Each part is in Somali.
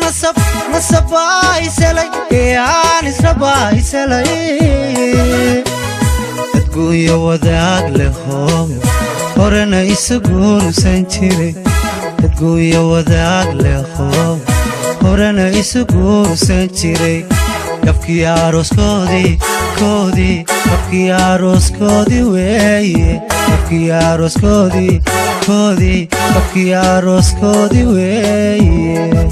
nasab nasabay selay aan israbay selay dadkuyo wadaag leho horena isuguursan jiray dadkuyo wadaag leho horena isuguursan jiray gabkii arooskoodii gabkii arooskoodii weeye gabkii arooskoodii gabkii arooskoodii weeye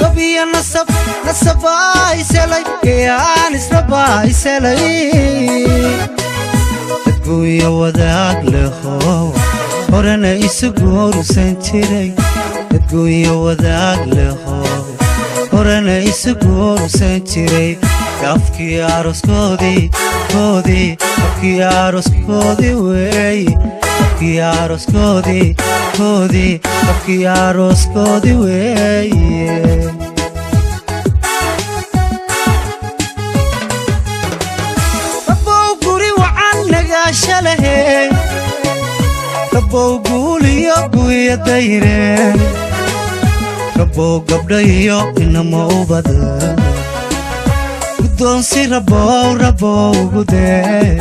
gobiyo nasabay selay aan israbay selay dadkuyo wadaag leho horena isuguursan jiray dadkuyo wadaag leho horena isuguursan jiray gabkii arooskoodii gabkii arooskoodii weeye gabkii arooskoodii gabkii arooskoodii weeye rabow guri wacan nagaasha lehe rabow guuliyo guya dayre rabow gabdhayo inama ubada guddoonsi rabow gudee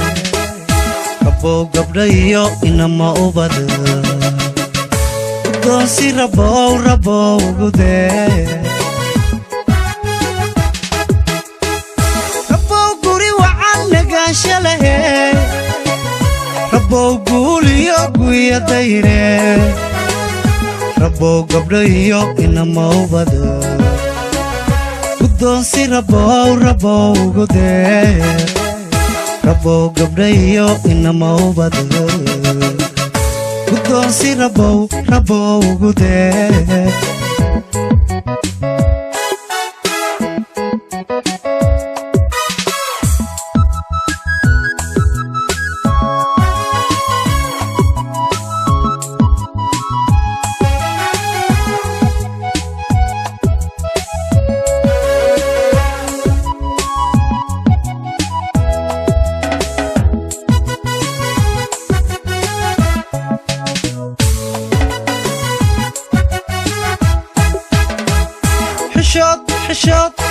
rabow gabdhayo inama ubada guddoonsi rabow gudee rabow guri wacan nagaasha lehe rabow guuliyo guya dayre rabow gabdhayo inama ubada guddoonsi rabow gudee rabow gabdhayo inama ubada guddoonsi rabow gudee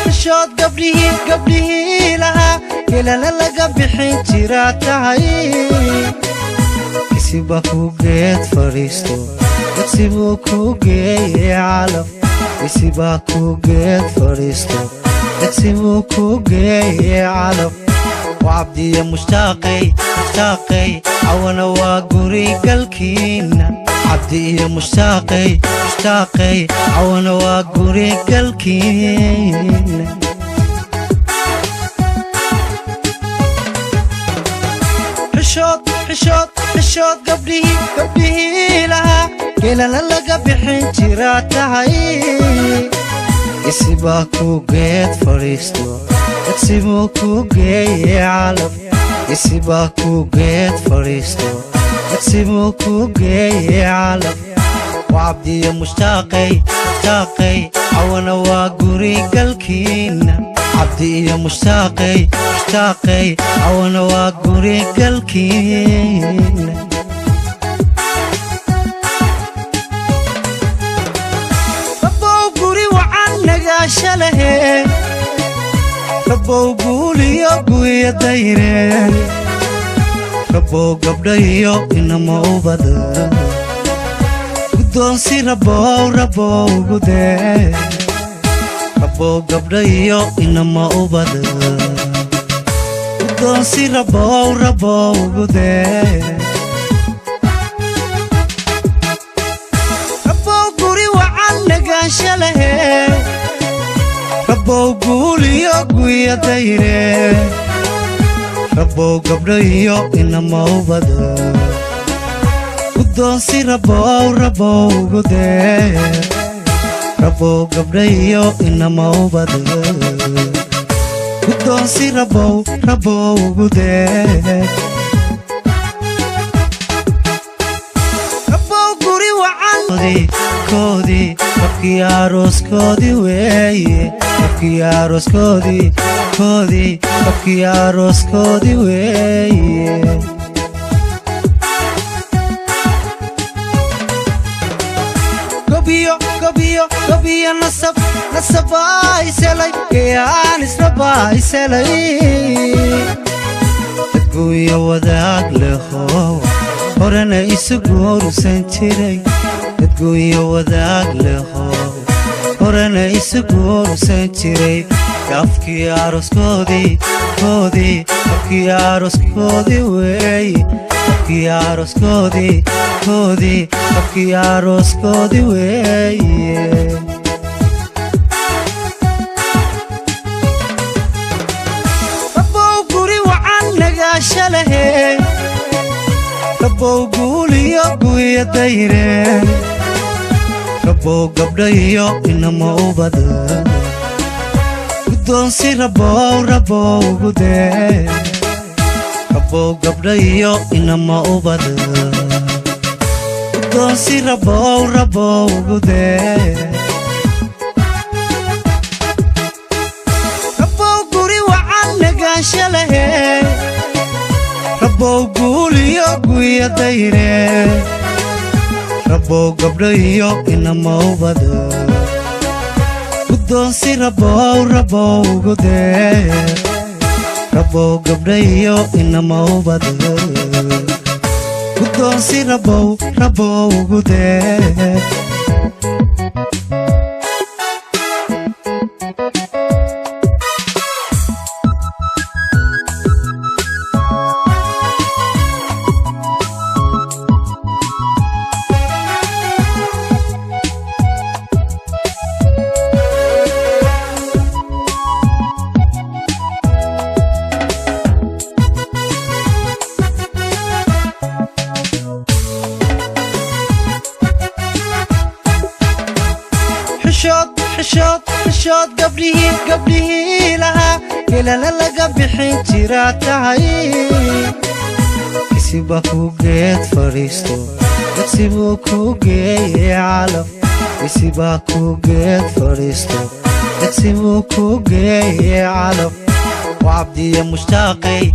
xishood gabdhihii lahaa kelana laga bixin jiraa tahay kisiba ku geed fadhiisto dagsibuu ku geeye calaf kisiba ku geed fadhiisto dagsibuu ku geeye calaf wacabdiya mushtaaqay cawana waa guri galkiina عبدي مشتاقي عوانا وقوري قلكين حشوت قبلي لها كيلا للقى بحين جراتهاي يسيباكو قيد فريستو يسيبوكو قيد علف يسيباكو قيد فريستو يسيبوكو قيد علف وعبدي مشتاقي عوانا وقوري قلكين عبدي مشتاقي عوانا وقوري قلكين ربو قوري وعن نقاش له ربو قولي يقوي دايرين ربو قبليو إنما أبدا قدونسي ربو قدين ربو قبليو إنما أبدا قدونسي ربو قدين ربو قوري وعن نقاش له ربو قولي يقوي دايرين ربو قبليو إنما أبدا قدونسي ربو قدين ربو قبليو إنما أبدا قدونسي ربو قدين ربو قوري وعن كودي بكي عروس كودي وي بكي عروس كودي بكي عروس كودي وي قبيا نصب يسلي كيان اسربا يسلي تقوي وذاك لخو هرنا يسقور سنتري تقوي وذاك لخو هرنا يسقور سنتري كافكي عروس كودي كافكي عروس كودي وي كافكي عروس كودي كافكي عروس كودي وي ربو قولي وعن نقاشله ربو قولي يا قوي دايره ربو قبليو إنما أبدا قدونسي ربو قدي ربو قبليو إنما أبدا قدونسي ربو قدي ربو قولي وعن نقاشله ربو قولي يا قوي دايره ربو قبليو إنما أبدا قدونسي ربو قدي ربو قبليو إنما أبدا قدونسي ربو قدي حشود قبليه لها كلا للقى بحين تراتهاي يسيبكو قيد فريستو يسيبكو قيد علف يسيبكو قيد فريستو يسيبكو قيد علف وعبدي مشتاقي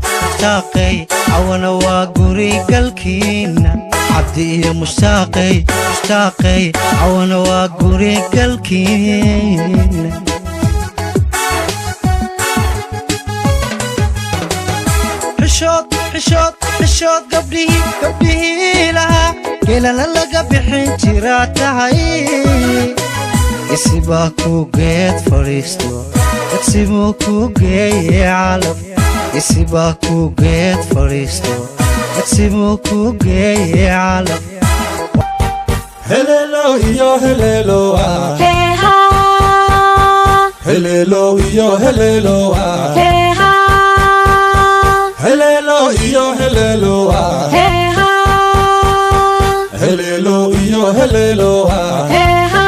عوانا وقوري قلكينا عبدي مشتاقي عوانا وقوري قلكينا حشود قبليه لها كلا للقى بحين تراتهاي يسيبكو قيد فريستو يسيبكو قيد علف يسيبكو قيد فريستو يسيبكو قيد علف هللو يو هللو هيها هللو يو هللو هيها هللو يو هللو هيها هللو يو هللو هيها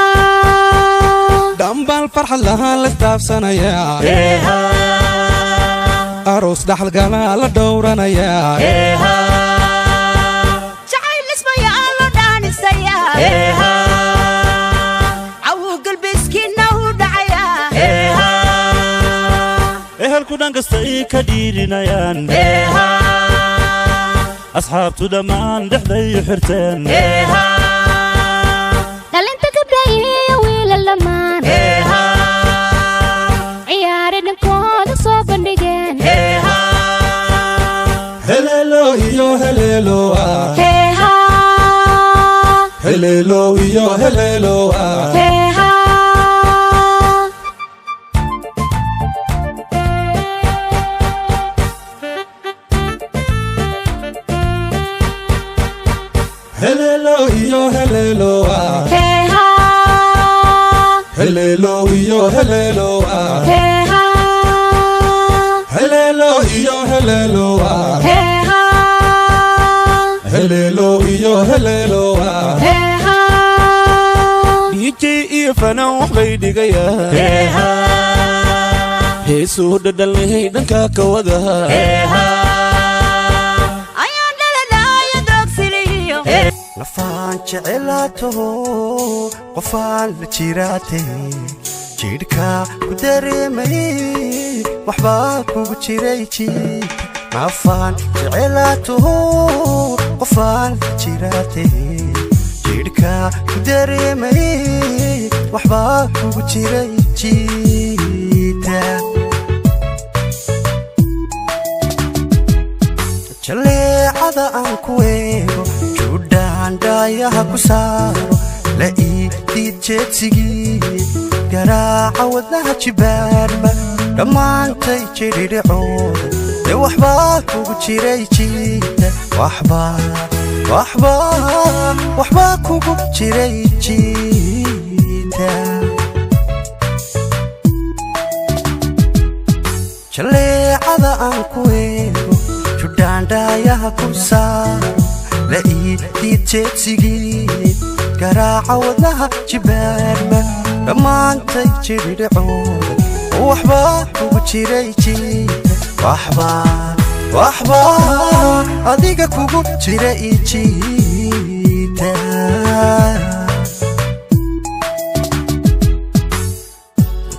دنبال فرح لها لستاف سنايا هيها أروس دحل قالا لدورانايا هيها شعيل اسمه يا الله داني سيا هيها عو قلبي سكينة ودعيا هيها هل كودان قصتي كديرينايان هيها أصحابتو دمان دحدي حرتين هيها دلنت قبلي يا ويل اللمان هيها عياري نكون صوب نجين هيها هللو يو هللو هيها هللو يو هللو هيها هللو يو هللو هيها هللو يو هللو هيها هللو يو هللو هيها هللو يو هللو هيها يجي إيفانا وحبي دقيا هيها هيسو ددلني دنكا كودا هيها أيان لنا يدرك سليو lafaan jecelaataho qofaan la jiraatay jidhka ku dareemay waxbaa kugu jiray lafaan jecelaataho qofaan la jiraatay jidhka ku dareemayay waxbaa kugu jiray jiita jaleecada aan ku eego judhaan dhaayaha ku saaro la ii diid jeedsigii garaaca wadnaha jibaarma dhammaantay jidhidhicooda dee waxbaa kugu jiray jiita waxbaa kugu jiray jiita jaleecada aan ku eego judhaan dhaayaha ku saaro la ii diid jeedsigii garaaca wadnaha jibaarma dhammaantay jidhidhicooda waxbaa kugu jiray jiita waxbaa adiga kugu jira jiita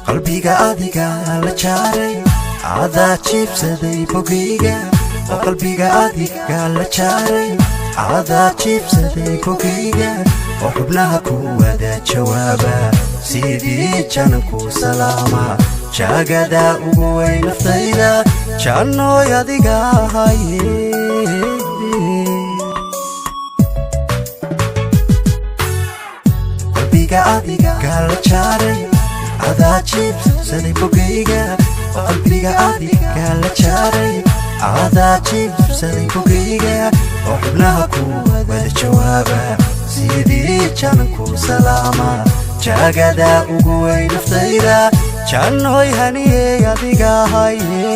qalbiga adiga la jaaray adaa jiibsaday bogayga qalbiga adiga la jaaray adaa jiibsaday bogayga oo xubnaha ku wada jawaaba sidii jananku salaama jaagadaa ugu weyn naftayda jannooy adiga ahaye qalbiga adiga la jaaray adaa jiibsaday bogayga qalbiga adiga la jaaray adaa jiibsaday bogayga oo xubnaha ku wada jawaaba sidii jananku salaama jaagadaa ugu weyn naftayda jannooy haniyey adiga ahaye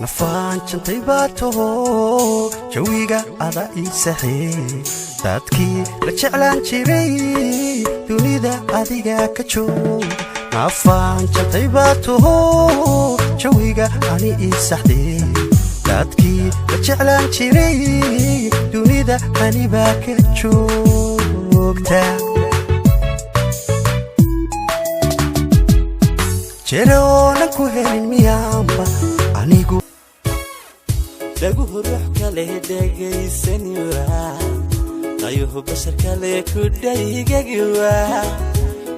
nafaan jantay baa taho jawiga ada ii saxee dadkii la jeclaan jiray dunida adiga ka joog nafaan jantay baa taho jawiga ani ii saxdee dadkii la jeclaan jiray dunida anibaa ka joogta jeroonan ku helin miyaanba anigu dhaguhu ruux kale dhegaysanwa qayuhu bashar kale ku dhaygagiwa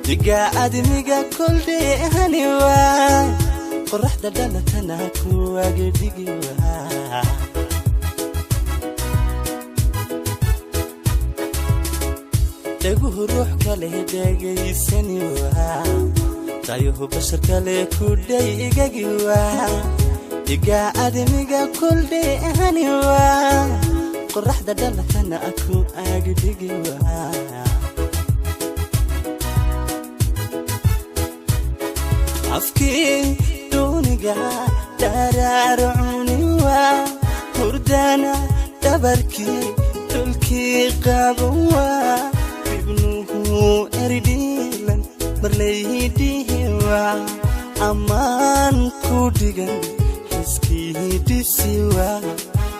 diga admiga koldheehaniwa qoraxda dhalatana kuwagedhigiwa dhaguhu ruux kale dhegaysanwa qayuhu bashar kale ku dhaygagiwa diga admiga koldheehaniwa qoraxda dhalatana aku agedhigiwa afkii duniga daraarcuniwa hurdana dhabarkii dhulkii qabanwa ibnuhu eridhiilan marlaydihiwa ammaan ku dhigan hiskihidhisiwa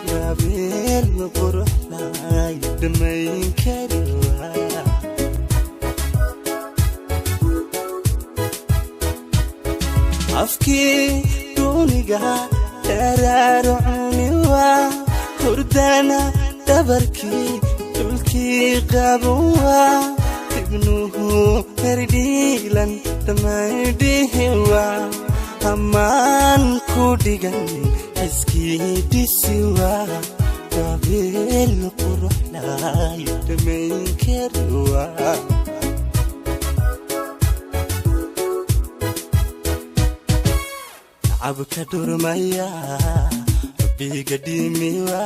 gabeel quruxlay dhamayn kariwa afkii duniga daraarcuniwa hurdana dhabarkii dhulkii qabanwa ibnuhu eridhiilan dhamaydhihiwa ammaan ku dhigan hiskihidhisiwa gabeel quruxlay dhamayn kariwa abka durmaya biga dimiwa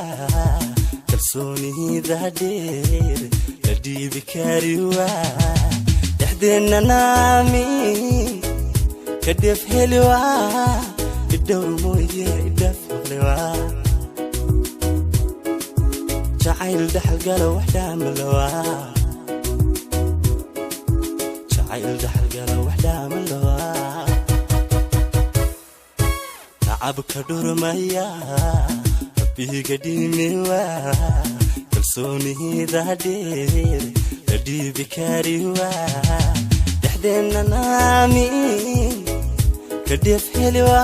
kalsoonida dheer la dhiibi kariwa dhaxdeena naami kadef heliwa idhowr mooye idhaf maqliwa jacayl dhaxalgala wax dhaamalawa jacayl dhaxalgala wax dhaamalawa abka durmaya bigadimiwa kalsoonida dheer dhiibi kariwa dhaxdeena naami kadif helwa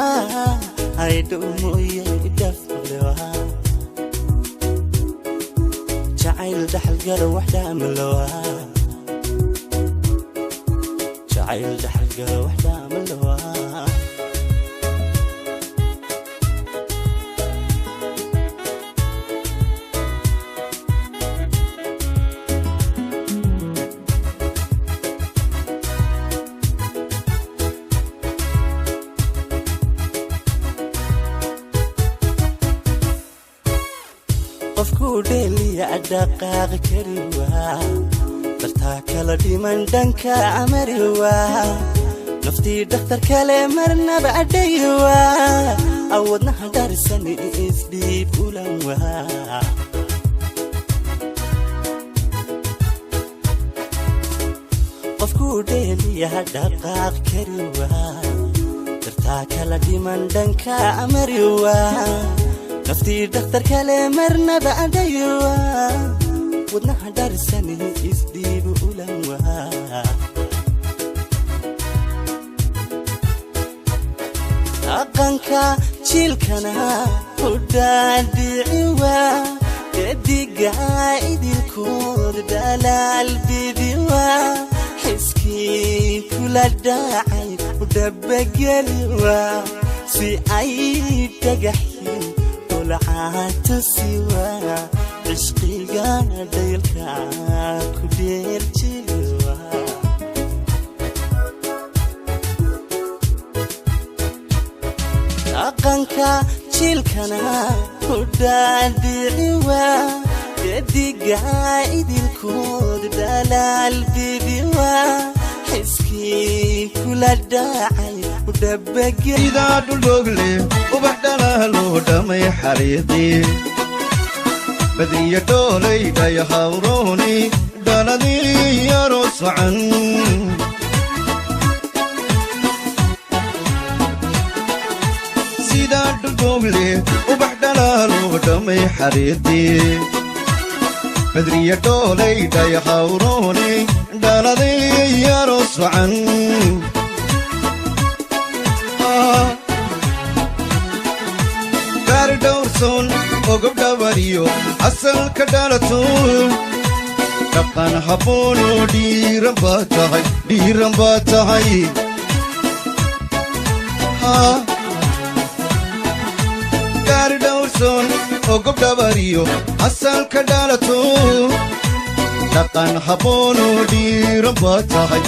aydu mooyay daflewa jacayl dhaxal galo waxda malwa jacayl dhaxal galo waxda malwa ديلي أدقاق كريوا برتاك لدي من دنكا عمريوا نفتي دختر كلمرنا بعديوا أودنا هدار سنة إسديب أولوا قفكو ديلي أدقاق كريوا برتاك لدي من دنكا عمريوا نفتي دختر كلمرنا بعديوا ودنا هدار سنة إسديب أولوا أقنكا شيلكنا ودادعوا يدي قاعد الكود دلال بيديوا حسكي كل الداعي ودبقلوا سي أي تقحين طلعت سوا عشقي قاديلك كدير جوا أقنكا شيلكنا ودادعوا يدي قاعد الكود دلال بيديوا حسكي كل الداعي ودبق إذا دلوغلي وبحدنا له دمي حريقي بدري دولي دا يخوروني دلدي يرص عن سيدا دلوغلي وبحدنا له دمي حريقي بدري دولي دا يخوروني دلدي يرص عن دورسون وقب دوريو أصل كدالتون دقان حبونو ديرم باتاي كار دورسون وقب دوريو أصل كدالتون دقان حبونو ديرم باتاي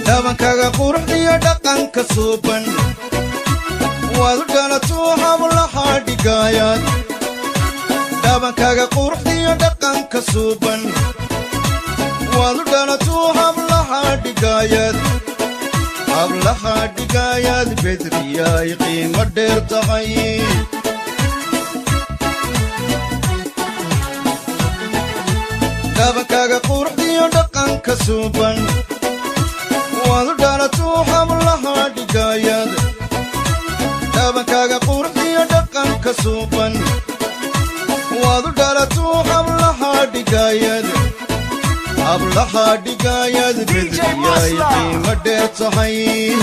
دابنكاغا قرحية دقنك سوبن والدانتو حبل حادقايات دابنكاغا قرحية دقنك سوبن والدانتو حبل حادقايات بدريا يقيم الدير تغيي دابنكاغا قرحية دقنك سوبن والدانتو حملها دقايد دابنكاغا قرحية دقنك سوبن والدانتو حملها دقايد بدريا يقيم الدير صحيح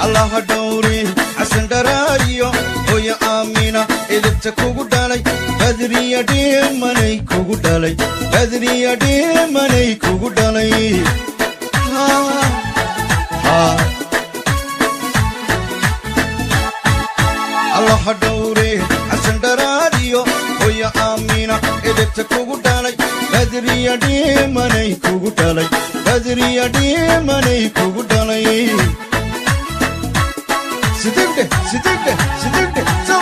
الله دوري عسن دراريو ويا آمينة إذا تكوكو دالي بدريا ديماني كوكو دالي بدريا ديماني كوكو دالي الله دوري عسن دراريو ويا آمينة إذا تكوكو دالي بدريا ديماني كوكو دالي بدريا ديماني كوكو دالي سدقدة سو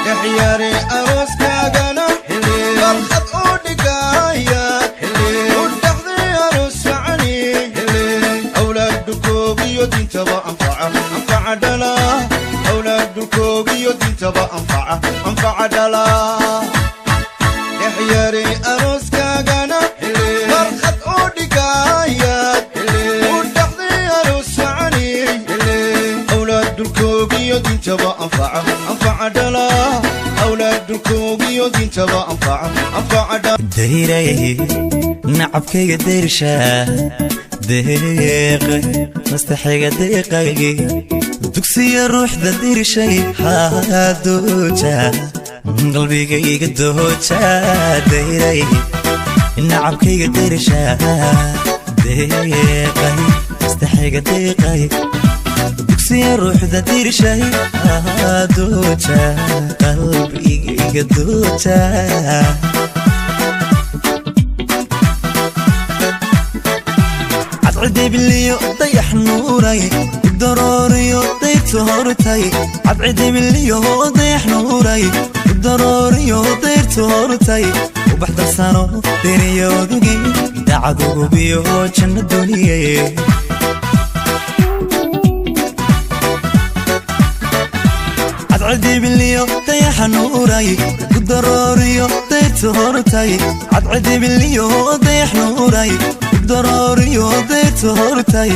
يحياري أروس كاغانا فرحت أودقايا ودحضي أروس عني أولاد دكوبي ودين تبا أنفع دلا أولاد دكوبي ودين تبا أنفع دلا يحياري أروس كاغانا ديري نعبكي ديرشا دقيقة مستحيقة دقيقة دكسي الروح ذا دير شي هادوجا قلبي كي قدوجا ديري نعبكي ديرشا دقيقة مستحيقة دقيقة دكسي الروح ذا دير شي هادوجا قلبي كي قدوجا عدي بالليو ضيح نوراي الضروري ضيت هورتاي عدي بالليو ضيح نوراي الضروري ضيت هورتاي وبحضر سنو ديريو دوغي دعقو بيو جنة الدنيا عدي بالليو ضيح نوراي الضروري ضيت هورتاي عدي بالليو ضيح نوراي ضروري وديت هورتاي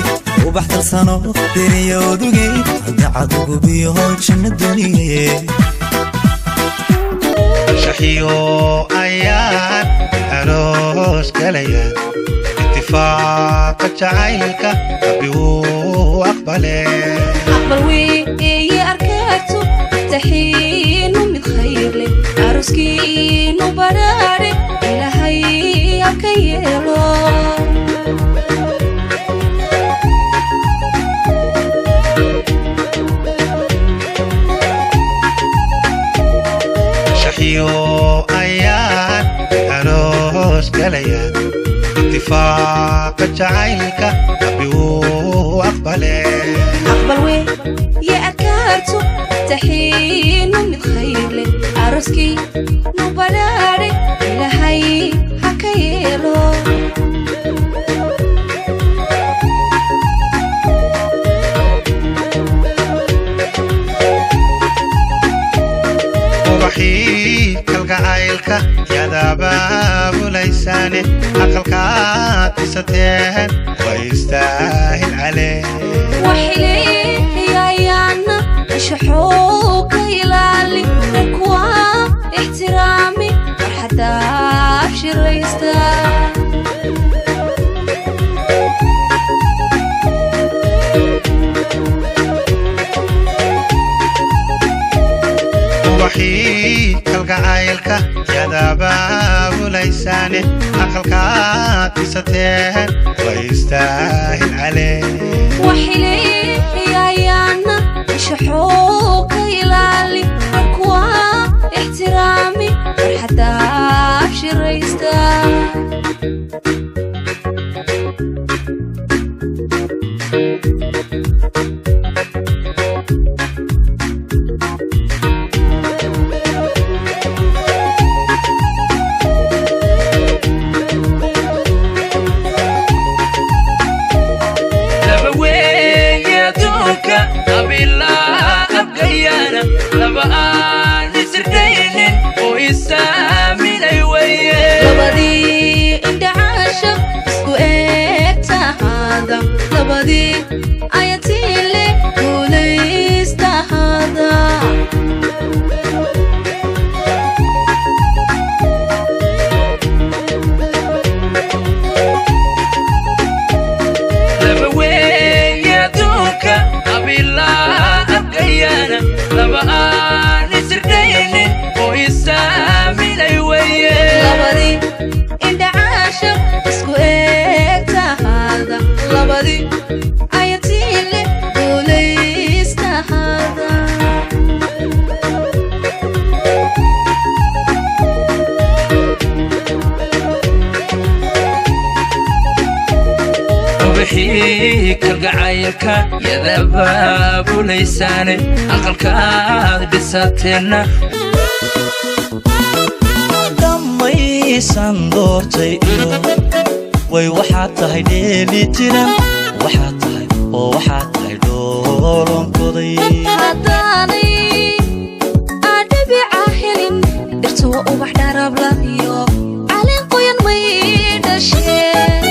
وبحضر سنو ديريو دوغي دعقو بيو جنة الدنيا شحيو أيان عروس كليان اتفاق جعيلك أبيو أقبلي أقبل وي أركاتو تحين من خير لي عروسكي نبراري إلهي أكيلو شحيو أيان عروس كليان اتفاق جعيلك أبيو أقبلي أقبل وي أركاتو تحين من خير لي عروسكي نبراري إلهي أكيلو وبحي كالقعايلك يا ذاباب ليساني أقلك تستين ويستاهل عليه وحلي يا يانا شحوك يلالي نكوا احترامي حتى أبشر ريستا وحي كالقعايلك يا ذاباب ليساني أقلك تستين ويستاهل عليه وحلي يا يانا شحوك يلالي نكوا احترامي حتى أبشر ريستا لبدي آياتي اللي كوليست هذا لبوي يا دوكا أبيلا أبقيانا لبقى نسردين ويسامي ليوي لبدي إنت عاشق اسكو إيكتا هذا لبدي آياتي اللي كوليست هذا وبحي كالقعايلك يا ذباب ليساني أقلك بساتنا دميسان دورتي way waxaad tahay dheeli tiran waxaad tahay oo waxaad tahay dhoolonkoday haddaanay adhabica helin dhirta waa ubax dharabla iyo caleen qoyan may dhasheen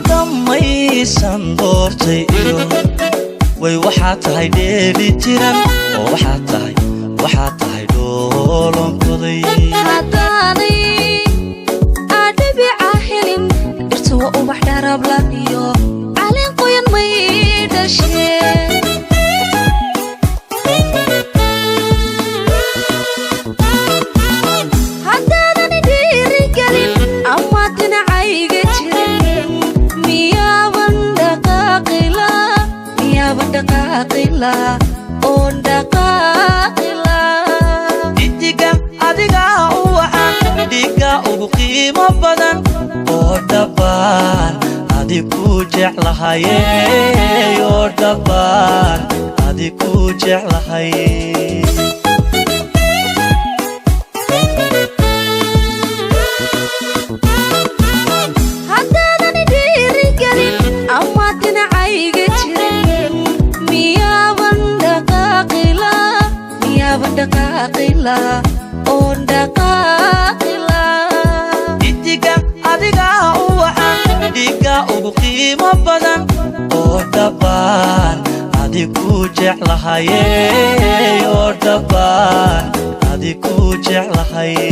damaysan doortay way waxaad tahay dheeli tiran oo waxaad tahay dhoolonkoday haddaanay adhibica helin dhirta waa ubax dharablan iyo caleen qoyan may dhasheen haddaadan dhiirigelin ama dhinacayga jirin miyaaban dhaqaaqila oon dhaqaaqila idiga adiga u wacan dhiga ugu qiimo badan oo dhabbaan adiku jeclahaye oo dhabbaan adiku jeclahaye haddaadan dhiirigelin ama dhinacayga jirin miyaaban dhaqaaqila oon dhaqaaqila idiga adiga u wacan dhiga ugu qiimo badan oo dhabbaan adiku jeclahaye oo dhabbaan adiku jeclahaye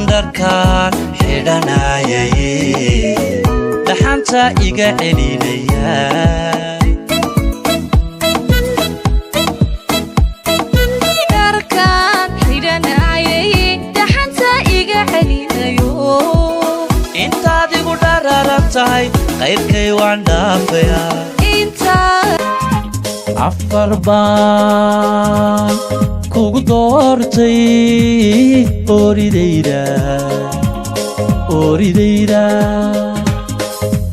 dharkaan xidhanayay dhaxanta iga celinaya dharkaan xidhanayay dhaxanta iga celinayo intaad igu dhararan tahay qayrkay waan dhaafayaa afar baan kugu doortay ooridayda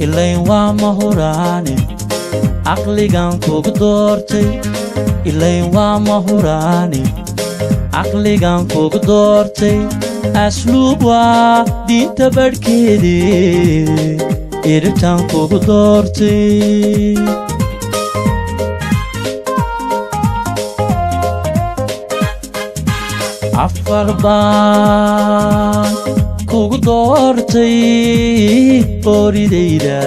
ilayn waa mahuraane caqligan kugu doortay ilayn waa mahuraane caqligan kugu doortay asluub waa diinta badhkeede iribtan kugu doortay afar baan kugu doortay ooridayda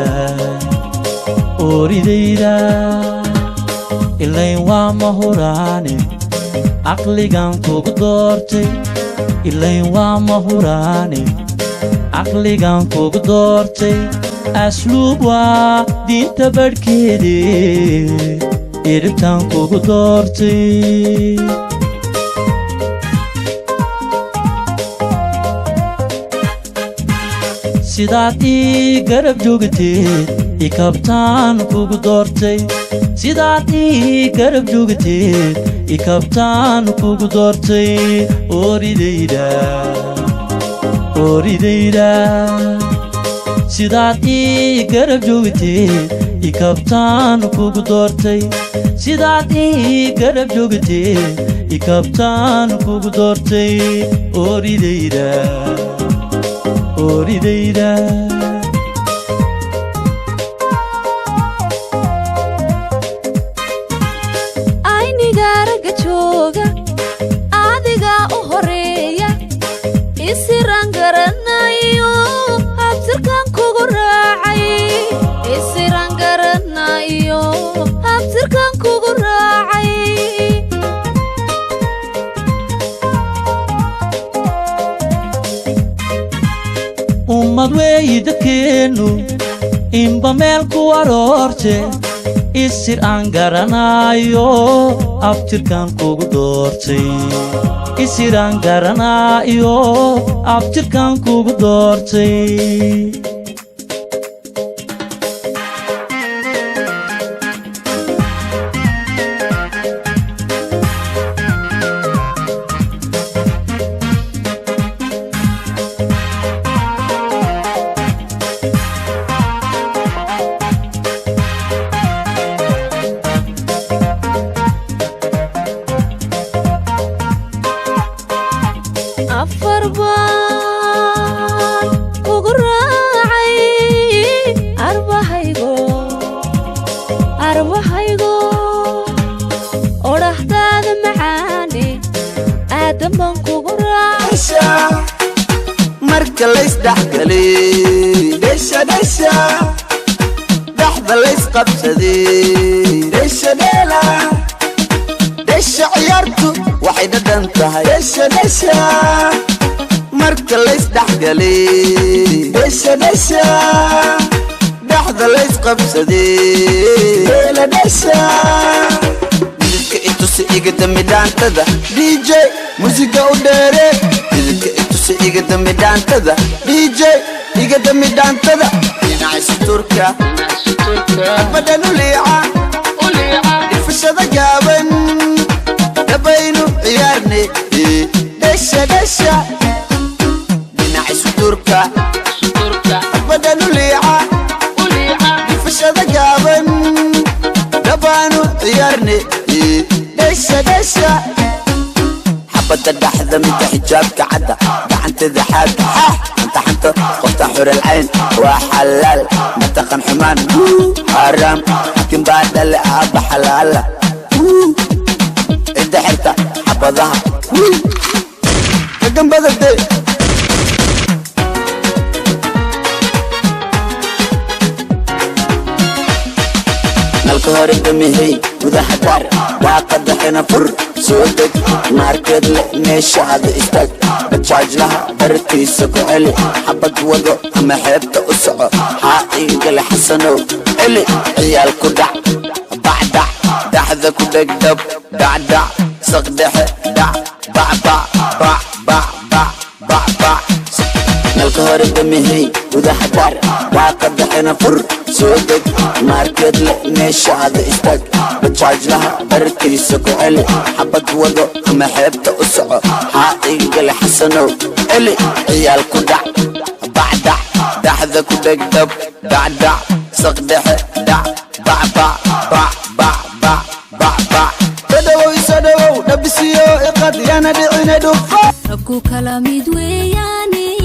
ilayn waa mahuraane caqligan kugu doortay ilayn waa mahuraane caqligan kugu doortay asluub waa diinta badhkeede iribtan kugu doortay sidaad ii garab joogteed ikabtaan kugu doortay sidaad ii garab joogteed ikabtaan kugu doortay ooridayda sidaad ii garab joogteed ikabtaan kugu doortay sidaad ii garab joogteed ikabtaan kugu doortay ooridayda ayniga ragga jooga adigaa u horeeya isiraan garanayo habtirkan kugu raacay isiraan garanayo habtirkan kugu raacay ummad weeyi dadkeennu inba meel ku aroorte isir aan garanayo abtirkan kugu doortay isir aan garanayo abtirkan kugu doortay afar baan kugu raacay marka lays dhaxgalay dhesha dhesha dhaxda lays qabsaday dhesha dheela dhesha ciyaartu waxay dhadhan tahay dhesha dhesha marka lays dhaxgalay dhesha dhesha dhaxda lays qabsaday dheela dhesha midka intusi iga dambi dhaantada DJ musiga u dheere midka intusi iga dambi dhaantada DJ iga dambi dhaantada dhinaca suturka badanu liica ifashada gaaban dabaynu ciyaarne dhesha dhesha dhinaca suturka badanu liica ifashada gaaban dabaynu ciyaarne dhesha dhesha حبت الدحذة من حجابك عدى دعنت ذحاب انت حنت قفت حور العين وحلال متقن حمان حرام لكن بعد اللي أبا حلال الدحرت حبضها لكن بدل دي الكهر الدمهي وذا حدار وعقد حين فر سودك ماركت لقنيش هذا استاك بتشاج لها برتي سكو علي حبك وضو اما حيبت اسعو حقيقة لحسنو علي عيال كدع بعدع دحذا كدك دب دعدع صقدح دع باع باع باع باع باع باع باع الكهر الدمهي وذا حدار وعقد حين فر سودك ماركت لقنيش هذا استاك بتشاج لها برتي سكو علي حبك وضو اما حيبت اسعو حقيقة لحسنو علي عيال كدع بعدع دحذا كدك دب دعدع صقدح دع باع باع باع باع باع باع باع تدوي سدوي نبسيو اقد يا ندعي ندفع ربكو كلامي دوياني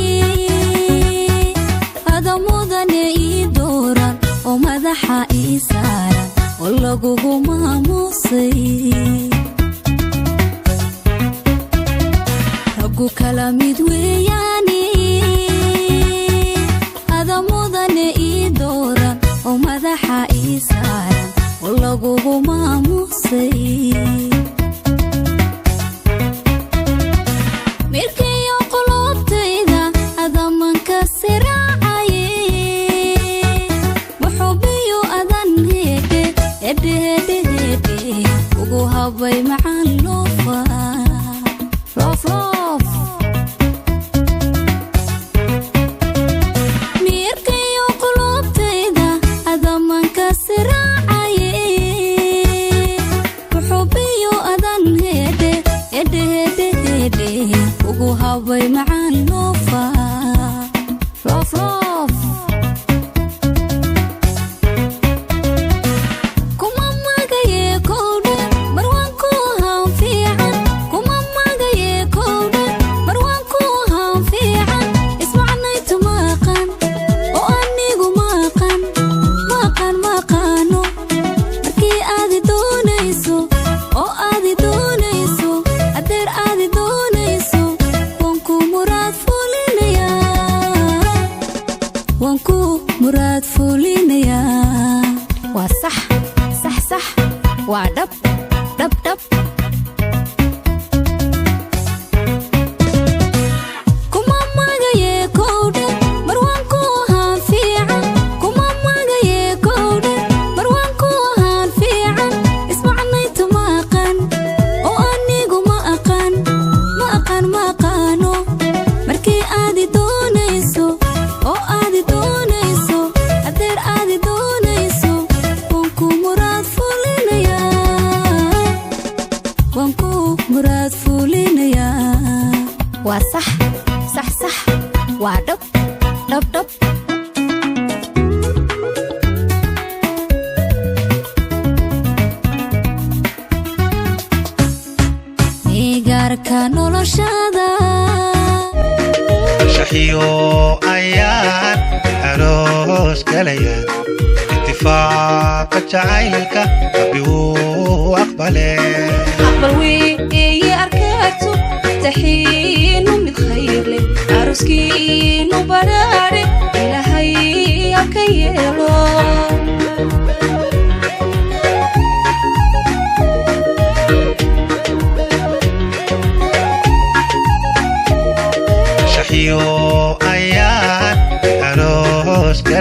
هذا مدني دورا ومدحا إيسارا واللقوقو ماموسي ربكو كلامي دوياني هذا مدني دورا ومدحا إيسارا واللقوقو ماموسي ميركيو قلوبتيدا هذا منكسر هبي مع اللوفة لوف لوف ميركي وقلوب تيدا هذا منكسر عيه وحبي وأذن هيدي هيدي هيدي هيدي هبي مع اللوفة لوف لوف مراد فولينيا وصح صح صح ودب دب دب كما ما جاي كودا مروانكو هان فيعا كما ما جاي كودا مروانكو هان فيعا اسمعني تماقن وانيقو ما اقن ما اقن ما قانو مركي ادي دونيسو او ادي دونيسو ادير ادي دونيسو وانكو مراد فولينيا وانكو مراد فولينيا وصح صح صح ودب دب دب إيجارك نولشادا شحيو أيان عروس كليان اتفاق جعيلك أبيو أقبله أقبل وي أركاتو تحين من خير لي عروسكين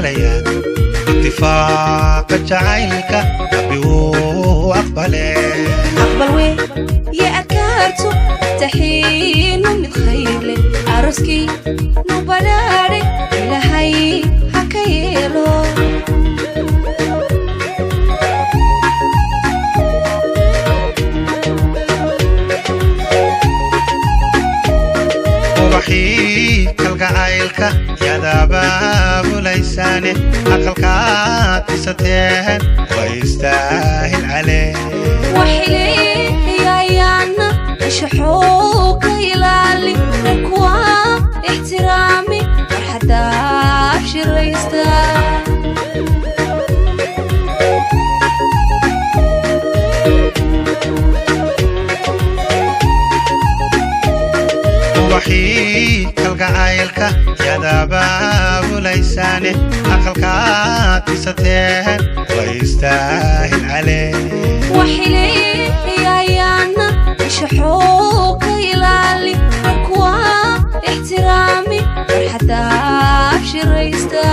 galayaan ittifaaqa jacaylka rabbi wuu aqbalee أقبل وين يا أكارتو تحين من خير عروسكي نبراري لهاي حكايلو ubaxii kalgacaylka yadabaabulaysaane aqalkaad dhisateen way istaahil calee وحلي يا يانا شحوك يلالي نكوا احترامي حتى ابشر ريستا ubaxii kalgacaylka yadabaabulaysaane aqalkaad dhisateen way istaahil calee وحلي يا يانا شحوك يلالي نكوا احترامي حتى ابشر ريستا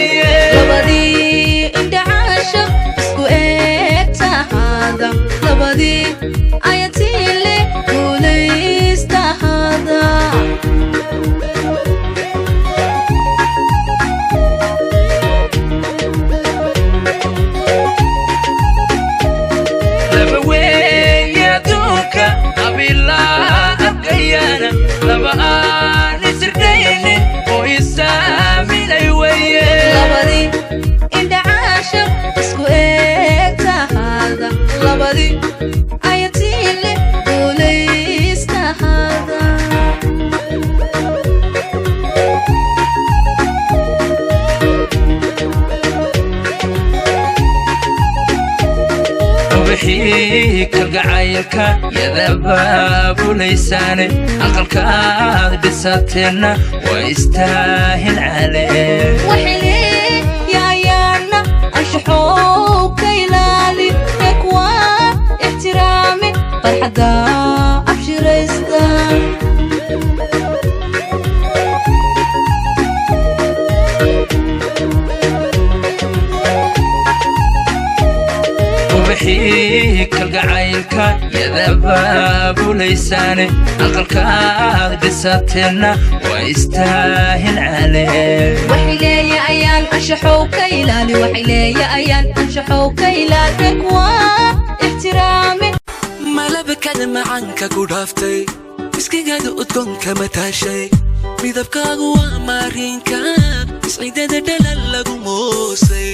لبدي عند عاشق اسكو اكتا هذا لبدي آياتي اللي كوليستا هذا لبوي يا دوكا أبيلا أبقيانا لبقى نسرديني ويسامي ليوي لبدي عند عاشق اسكو اكتا هذا لبدي آياتي اللي كوليستا هذا وبحي كالقعايلك يذباب ليساني أقلك بساتنا ويستاهل عليه وحلي يا يانا أشحوك يلالي يكوى احترامي فرحدا أبشر إستان وبحي كالقعايلك يذباب ليساني أقلك بساتنا ويستاهل عليه وحلي يا أيان أشحوك يلالي وحلي يا أيان أشحوك يلالي يكوى احترامي malabkada macaanka ku dhaaftay iskigaada udgoonka mataashay midabkaagu waa maariinka isciidada dhalal lagu moosay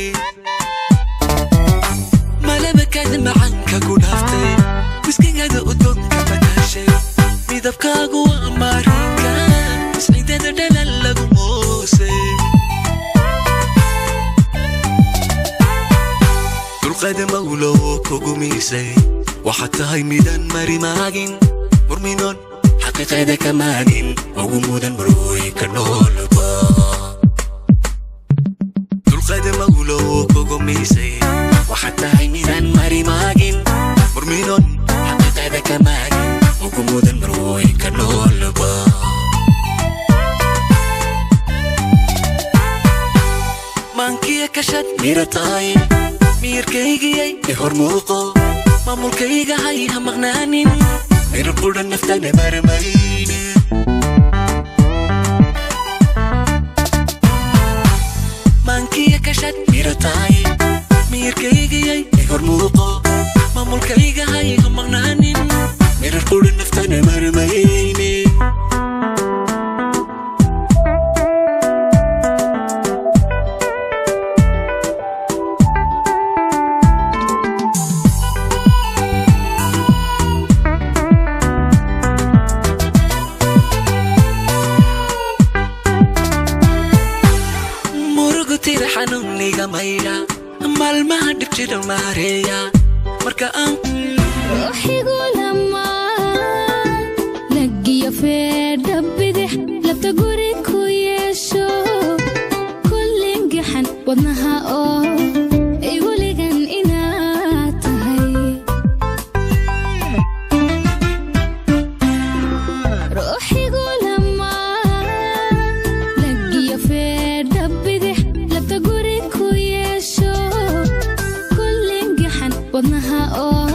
malabkada macaanka ku dhaaftay iskigaada udgoonka mataashay midabkaagu waa maariinka isciidada dhalal lagu moosay dulqaada mawlow kugu miisay وحتى هاي ميدان ماري ماغين مرمينون حقيقة كمانين وقمودان مروي كنولبا دول قادم أولو كوغو ميسي وحتى هاي ميدان ماري ماغين مرمينون حقيقة كمانين وقمودان مروي كنولبا مانكي كشت ميرتاي ميركيجي يهرموقو maamulkayga hay ha maqnaanin aynu qudhan naftana marmayne maankiya kashad mirataay miyirkaygayay hormuuqo maamulkayga hay ha maqnaanin aynu qudhan naftana marmayne حنوني غميرا dhan maareeya marka aan ruuxigu lama lagiyo feedha bidix labta guri ku yeesho kullin gaxan wadnaha oo igu ligan inaad tahay ruuxigu lama lagiyo feedha bidix labta guri ku yeesho kullin gaxan wadnaha oo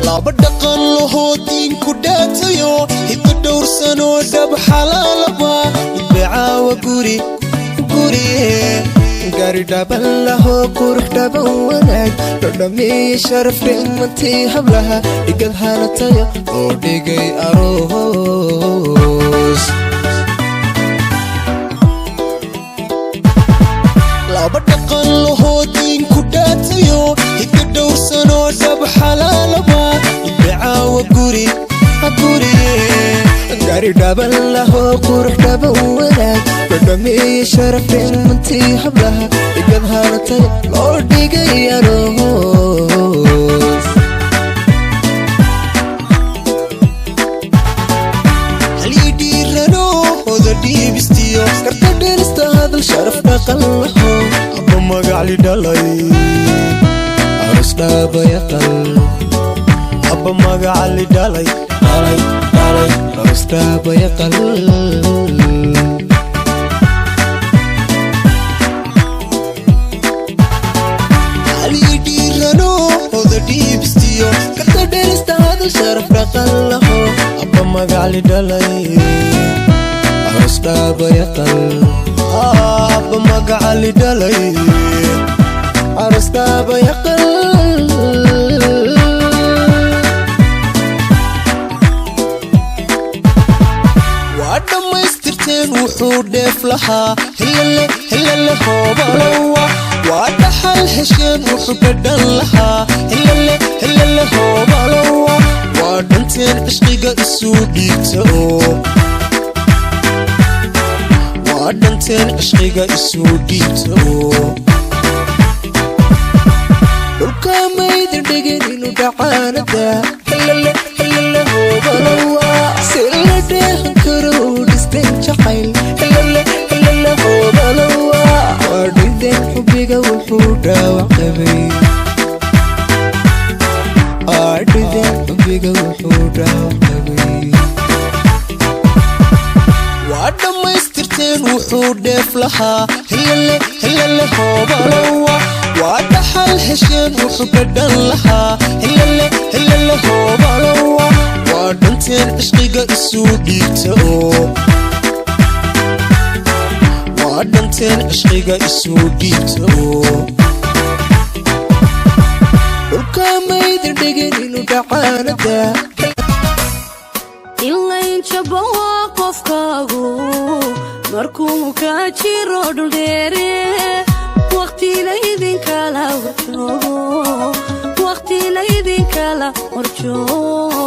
labadaqan lahoodiin ku dhaatayo hidda dhowrsanoo dhab xalaalaba idbacaawa guri gaari dhaban lahoo qurux dhaban wanaag dhodhameeye sharaf dhimantii hablaha dhigad hanataya oo dhigay aroos labadaqan lahoodiin ku dhaatayo hidda dhowrsanoo dhab xalaalaba idbacaawa guri gaari dhaban lahoo qurux dhaban wanaag dhodhameeye sharaf dhimantii hablaha dhigad hanataya loo dhigay aroos halidhiirano hoda dhiibistiyo karta dhelista hadal sharaf dhaqan laho abba magacli dhalay aros dhaabayaqal abba magacli dhalay aros dhaabayaqal halidhiirano hoda dhiibistiyo karta dhelista hadal sharaf dhaqan laho abba magacli dhalay aros dhaabayaqal abba magacli dhalay aros dhaabayaqal wuxuu dheef lahaa hilale hoobalowa waa dhaxal hesheen wuxuu dhadhan lahaa hilale hoobalowa waa dhanteen cishqiga isuu dhiibta oo waa dhanteen cishqiga isuu dhiibta oo dhulka maydin dhigin inuu dhacaanada hilale hoobalowa si la dheehan karo dhisteen jacayl hilale hoobalowa waa dhideen xubbiga wuxuu dhaawac qabay dhideen xubbiga wuxuu dhaawac qabay waa dhammaystirteen wuxuu dheef lahaa hilale hoobalowa waa dhaxal hesheen wuxuu dhadhan lahaa hilale hoobalowa waa dhanteen cishqiga isuu dhiibta oo waa dhanteen cishqiga isuu dhiibta oo dhulka maydin dhigin inuu dhacaanada ilayn jabo waa qofkaagu markuu ka jiro dhuldheere waqti laydinkala horjoogo waqti laydinkala horjoogo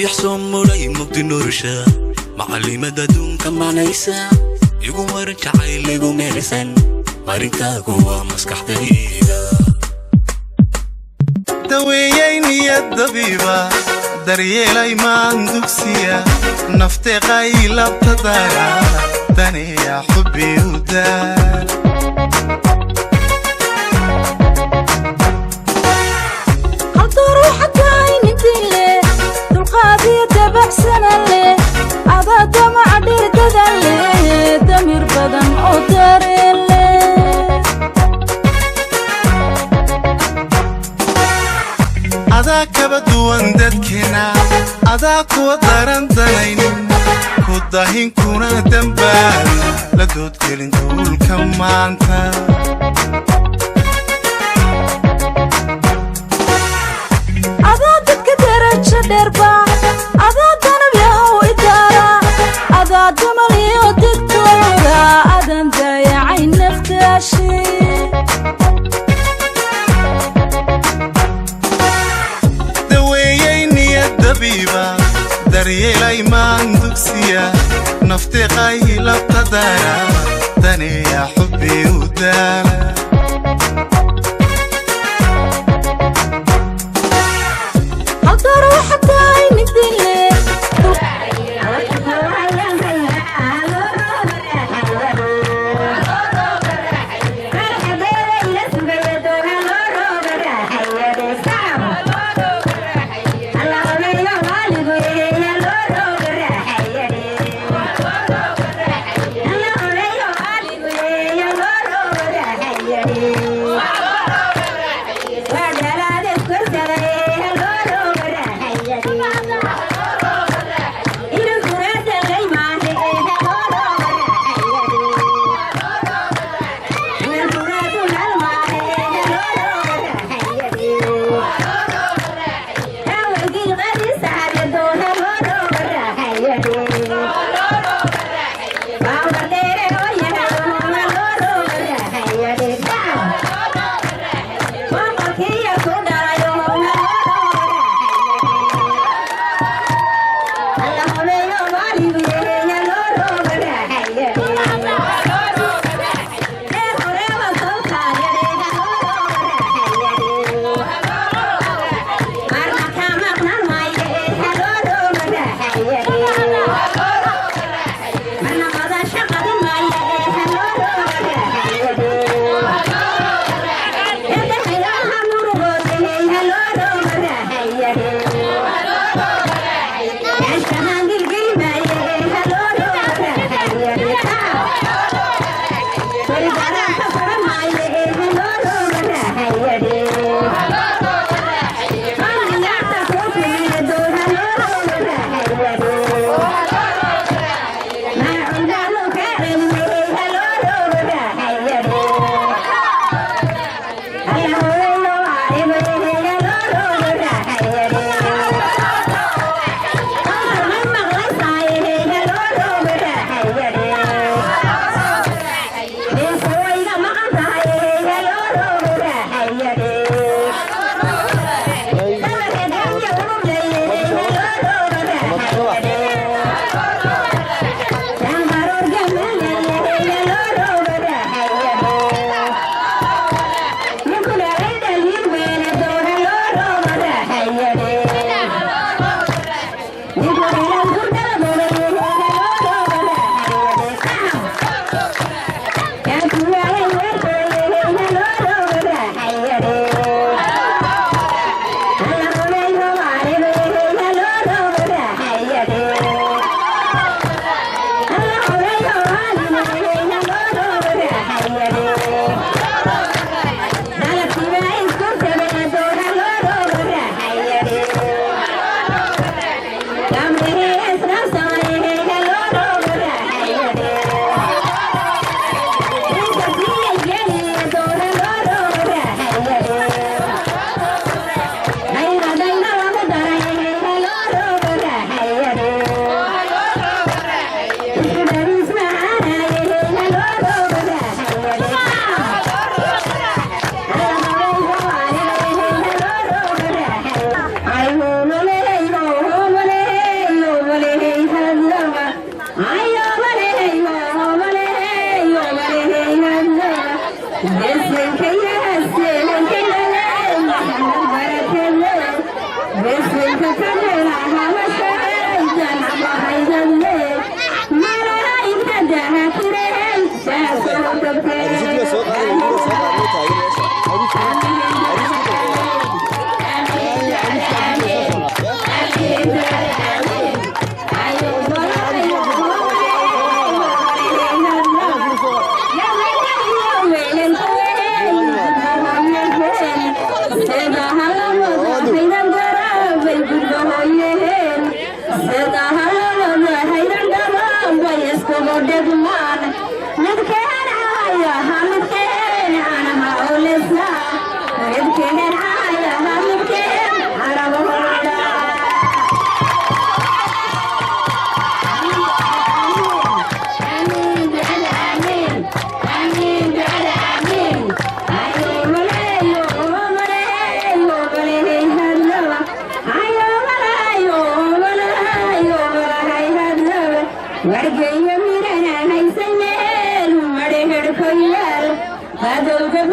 يحسن مولاي مقدي نورشا macalimada adduunka macnaysa igu waran jacayl igu meersan marinkaagu waa maskaxdayda daweeyay niyad dabiiba daryeelay maan dugsiya nafteeqay labtadaya daniya xubbi u daa damir badan oo dareele adaa kaba duwan dadkeena adaa kuwa daran danaynin ku dahin kuna dambaabin la doodgelin duulka maanta adaa dadka darajo dheerba adaa danab yahow idaara adaa damal iyo digtooda adan dayacay naftaashi daweeyay niyad dabiiba daryeelay maan dugsiya nafteeqay labtadaya daniya xubbi u daala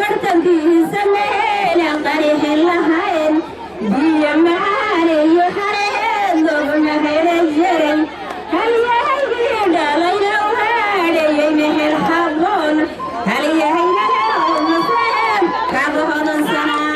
bartankiisa meel aan qariixin lahayn biyo macaane iyo xareed looguma hela jirin halyahaygii dhalayna u haadheeyey mehel haboon halyahaygana umaseen kaaga hodansanaa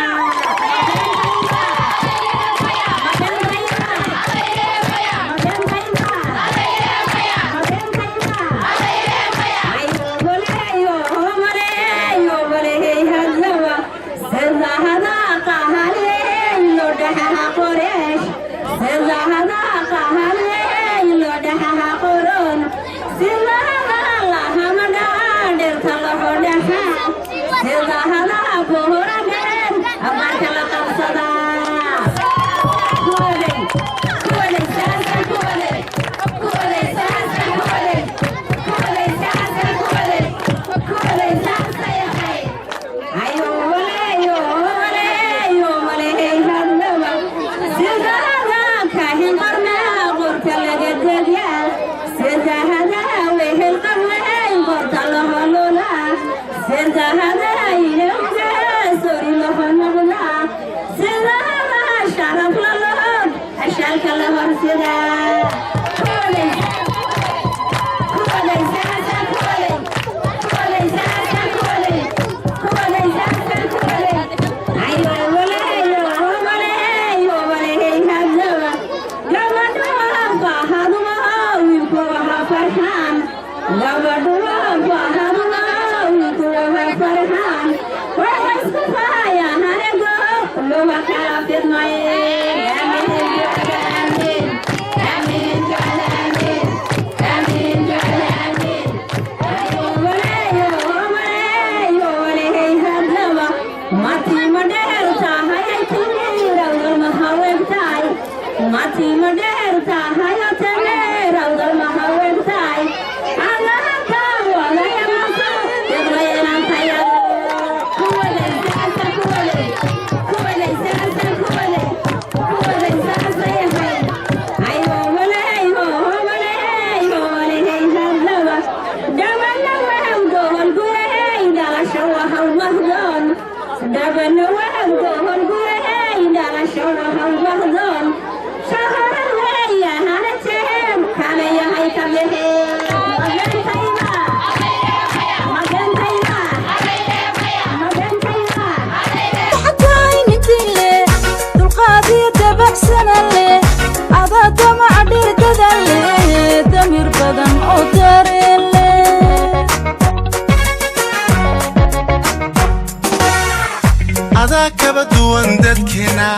adaa kaba duwan dadkeena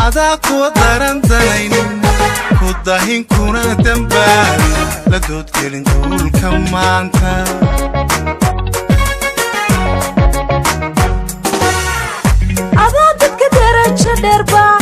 adaa kuwa darandanaynin ku dahin kuna dambaabin la doodgelin duulka maanta adaa dadka darajo dheerbaa